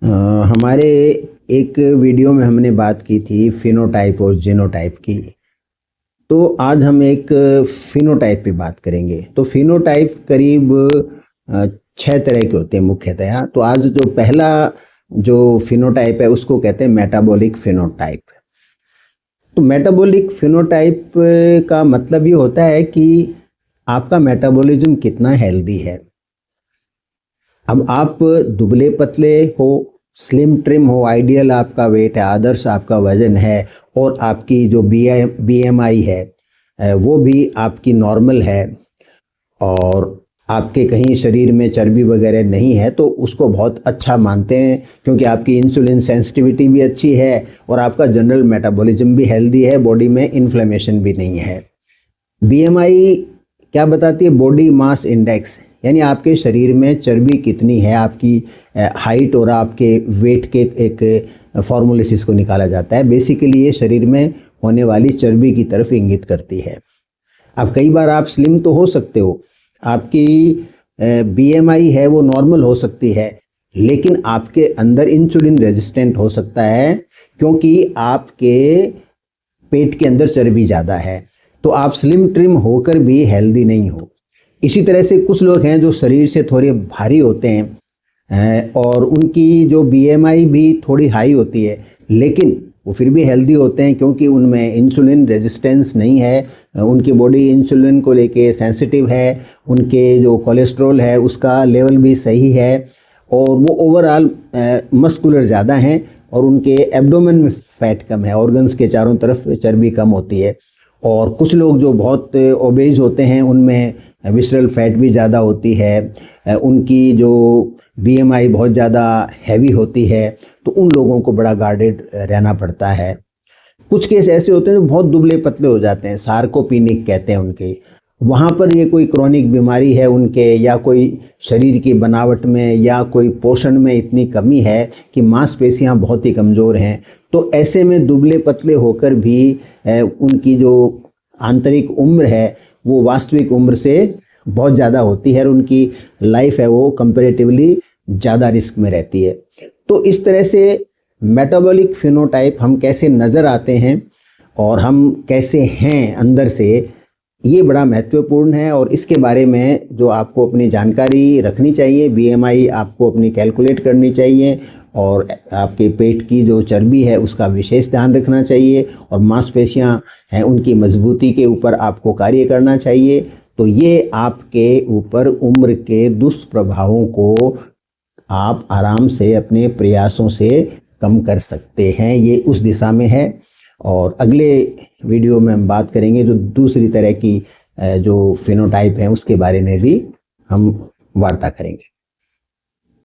अ, हमारे एक वीडियो में हमने बात की थी फिनोटाइप और जीनोटाइप की। तो आज हम एक फिनोटाइप पे बात करेंगे। तो फिनोटाइप करीब 6 तरह के होते हैं मुख्यतया। तो आज जो पहला जो फिनोटाइप है उसको कहते हैं मेटाबॉलिक फिनोटाइप। तो मेटाबॉलिक फिनोटाइप का मतलब ये होता है कि आपका मेटाबॉलिज्म कितना हेल्दी है। अब आप दुबले पतले हो, स्लिम ट्रिम हो, आइडियल आपका वेट है, आदर्श आपका वजन है और आपकी जो बीएमआई है वो भी आपकी नॉर्मल है और आपके कहीं शरीर में चर्बी वगैरह नहीं है, तो उसको बहुत अच्छा मानते हैं क्योंकि आपकी इंसुलिन सेंसिटिविटी भी अच्छी है और आपका जनरल मेटाबॉलिज्म भी हेल्दी है, बॉडी में इन्फ्लेमेशन भी नहीं है। बीएमआई क्या बताती है? बॉडी मास इंडेक्स, यानी आपके शरीर में चर्बी कितनी है, आपकी हाइट और आपके वेट के एक फॉर्मूले से इसको निकाला जाता है। बेसिकली ये शरीर में होने वाली चर्बी की तरफ इंगित करती है। अब कई बार आप स्लिम तो हो सकते हो, आपकी बीएमआई है वो नॉर्मल हो सकती है, लेकिन आपके अंदर इंसुलिन रेजिस्टेंट हो सकता है क्योंकि आपके पेट के अंदर चर्बी ज़्यादा है, तो आप स्लिम ट्रिम होकर भी हेल्दी नहीं हो। इसी तरह से कुछ लोग हैं जो शरीर से थोड़े भारी होते हैं और उनकी जो बीएमआई भी थोड़ी हाई होती है, लेकिन वो फिर भी हेल्दी होते हैं क्योंकि उनमें इंसुलिन रेजिस्टेंस नहीं है, उनकी बॉडी इंसुलिन को लेके सेंसिटिव है, उनके जो कोलेस्ट्रॉल है उसका लेवल भी सही है और वो ओवरऑल मस्कुलर ज़्यादा हैं और उनके एब्डोमेन में फैट कम है, ऑर्गन्स के चारों तरफ चर्बी कम होती है। और कुछ लोग जो बहुत ओबेज होते हैं उनमें विसरल फैट भी ज़्यादा होती है, उनकी जो बीएमआई बहुत ज़्यादा हैवी होती है, तो उन लोगों को बड़ा गार्डेड रहना पड़ता है। कुछ केस ऐसे होते हैं जो बहुत दुबले पतले हो जाते हैं, सार्कोपीनिक कहते हैं उनके, वहाँ पर ये कोई क्रॉनिक बीमारी है उनके, या कोई शरीर की बनावट में या कोई पोषण में इतनी कमी है कि मांसपेशियाँ बहुत ही कमज़ोर हैं। तो ऐसे में दुबले पतले होकर भी उनकी जो आंतरिक उम्र है वो वास्तविक उम्र से बहुत ज़्यादा होती है और उनकी लाइफ है वो कंपैरेटिवली ज़्यादा रिस्क में रहती है। तो इस तरह से मेटाबॉलिक फिनोटाइप हम कैसे नज़र आते हैं और हम कैसे हैं अंदर से, ये बड़ा महत्वपूर्ण है और इसके बारे में जो आपको अपनी जानकारी रखनी चाहिए। बीएमआई आपको अपनी कैलकुलेट करनी चाहिए और आपके पेट की जो चर्बी है उसका विशेष ध्यान रखना चाहिए और मांसपेशियां हैं उनकी मजबूती के ऊपर आपको कार्य करना चाहिए। तो ये आपके ऊपर उम्र के दुष्प्रभावों को आप आराम से अपने प्रयासों से कम कर सकते हैं। ये उस दिशा में है और अगले वीडियो में हम बात करेंगे जो दूसरी तरह की जो फिनोटाइप है उसके बारे में भी हम वार्ता करेंगे।